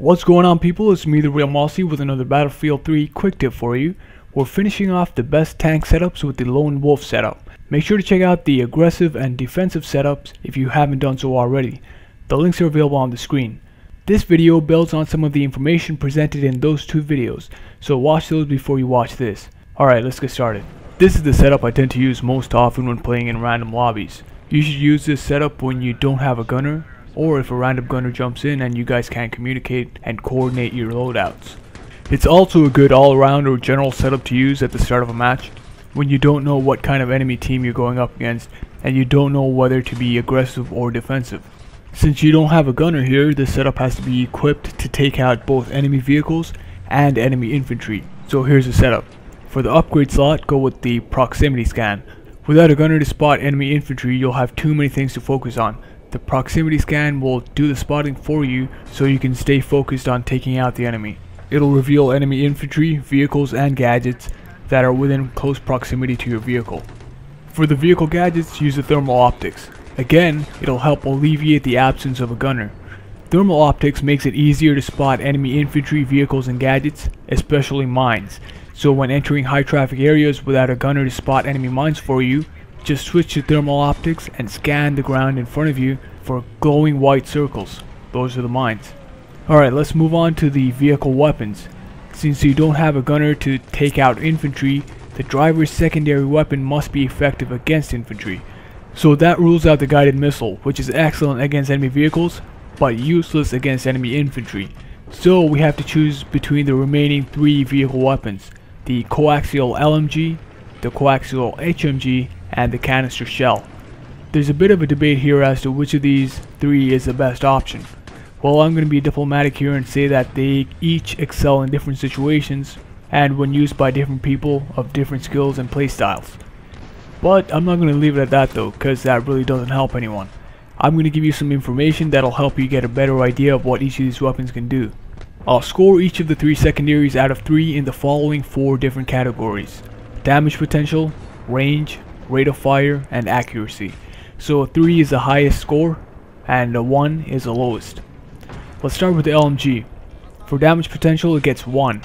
What's going on, people? It's me, TheRealMossi, with another Battlefield 3 quick tip for you. We're finishing off the best tank setups with the Lone Wolf setup. Make sure to check out the aggressive and defensive setups if you haven't done so already. The links are available on the screen. This video builds on some of the information presented in those two videos, so watch those before you watch this. Alright, let's get started. This is the setup I tend to use most often when playing in random lobbies. You should use this setup when you don't have a gunner, or if a random gunner jumps in and you guys can't communicate and coordinate your loadouts. It's also a good all-around or general setup to use at the start of a match when you don't know what kind of enemy team you're going up against and you don't know whether to be aggressive or defensive. Since you don't have a gunner here, this setup has to be equipped to take out both enemy vehicles and enemy infantry. So here's the setup. For the upgrade slot, go with the proximity scan. Without a gunner to spot enemy infantry, you'll have too many things to focus on. The proximity scan will do the spotting for you so you can stay focused on taking out the enemy. It'll reveal enemy infantry, vehicles, and gadgets that are within close proximity to your vehicle. For the vehicle gadgets, use the thermal optics. Again, it'll help alleviate the absence of a gunner. Thermal optics makes it easier to spot enemy infantry, vehicles, and gadgets, especially mines. So when entering high traffic areas without a gunner to spot enemy mines for you, just switch to thermal optics and scan the ground in front of you for glowing white circles. Those are the mines. Alright, let's move on to the vehicle weapons. Since you don't have a gunner to take out infantry, the driver's secondary weapon must be effective against infantry. So that rules out the guided missile, which is excellent against enemy vehicles, but useless against enemy infantry. So we have to choose between the remaining three vehicle weapons: the Coaxial LMG, the Coaxial HMG, and the Canister shell. There's a bit of a debate here as to which of these three is the best option. Well, I'm going to be diplomatic here and say that they each excel in different situations and when used by different people of different skills and playstyles. But I'm not going to leave it at that though, because that really doesn't help anyone. I'm going to give you some information that'll help you get a better idea of what each of these weapons can do. I'll score each of the three secondaries out of 3 in the following 4 different categories: damage potential, range, rate of fire, and accuracy. So a 3 is the highest score and a 1 is the lowest. Let's start with the LMG. For damage potential, it gets 1.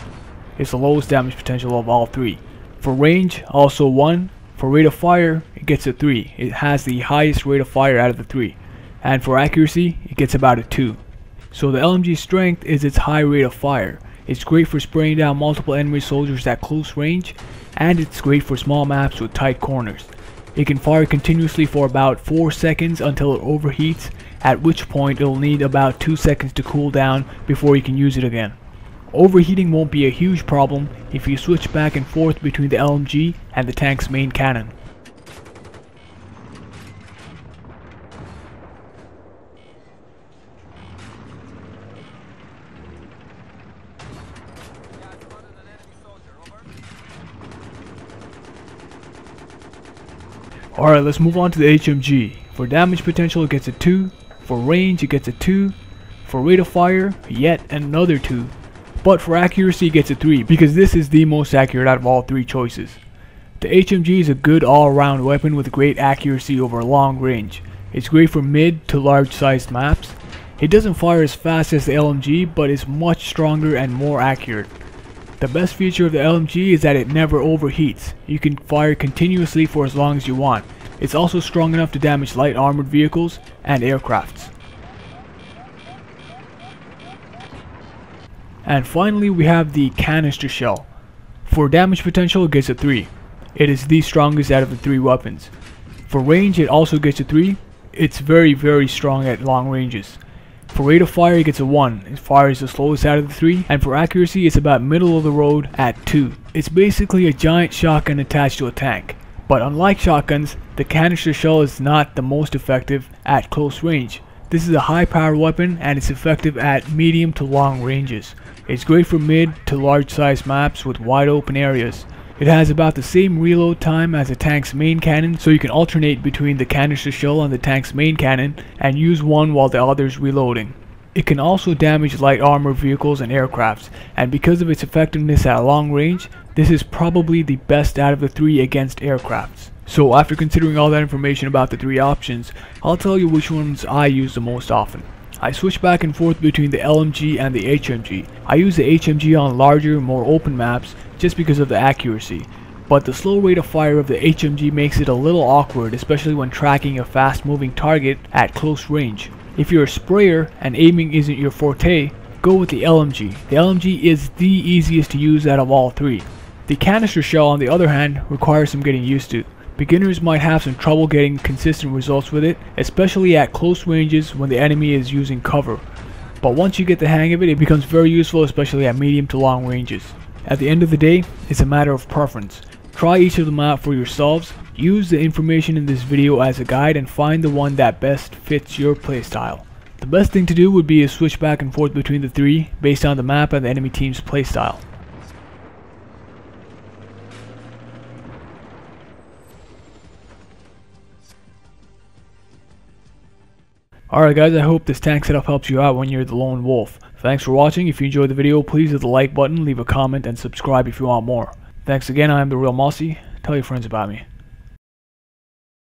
It's the lowest damage potential of all 3. For range, also 1. For rate of fire, it gets a 3. It has the highest rate of fire out of the 3. And for accuracy, it gets about a 2. So the LMG's strength is its high rate of fire. It's great for spraying down multiple enemy soldiers at close range, and it's great for small maps with tight corners. It can fire continuously for about 4 seconds until it overheats, at which point it'll need about 2 seconds to cool down before you can use it again. Overheating won't be a huge problem if you switch back and forth between the LMG and the tank's main cannon. Alright, let's move on to the HMG. For damage potential, it gets a 2. For range, it gets a 2. For rate of fire, yet another 2. But for accuracy, it gets a 3, because this is the most accurate out of all 3 choices. The HMG is a good all-around weapon with great accuracy over long range. It's great for mid to large sized maps. It doesn't fire as fast as the LMG, but is much stronger and more accurate. The best feature of the LMG is that it never overheats. You can fire continuously for as long as you want. It's also strong enough to damage light armored vehicles and aircrafts. And finally, we have the Canister shell. For damage potential, it gets a 3. It is the strongest out of the 3 weapons. For range, it also gets a 3. It's very strong at long ranges. For rate of fire, it gets a 1. It fires the slowest out of the 3, and for accuracy, it's about middle of the road at 2. It's basically a giant shotgun attached to a tank. But unlike shotguns, the Canister shell is not the most effective at close range. This is a high powered weapon and it's effective at medium to long ranges. It's great for mid to large sized maps with wide open areas. It has about the same reload time as the tank's main cannon, so you can alternate between the Canister shell and the tank's main cannon and use one while the other is reloading. It can also damage light armored vehicles and aircrafts, and because of its effectiveness at long range, this is probably the best out of the 3 against aircrafts. So after considering all that information about the 3 options, I'll tell you which ones I use the most often. I switch back and forth between the LMG and the HMG. I use the HMG on larger, more open maps just because of the accuracy, but the slow rate of fire of the HMG makes it a little awkward, especially when tracking a fast moving target at close range. If you're a sprayer and aiming isn't your forte, go with the LMG. The LMG is the easiest to use out of all three. The canister shell, on the other hand, requires some getting used to. Beginners might have some trouble getting consistent results with it, especially at close ranges when the enemy is using cover. But once you get the hang of it, it becomes very useful, especially at medium to long ranges. At the end of the day, it's a matter of preference. Try each of them out for yourselves, use the information in this video as a guide, and find the one that best fits your playstyle. The best thing to do would be to switch back and forth between the three based on the map and the enemy team's playstyle. Alright guys, I hope this tank setup helps you out when you're the lone wolf. Thanks for watching. If you enjoyed the video, please hit the like button, leave a comment, and subscribe if you want more. Thanks again, I am TheRealMossi. Tell your friends about me.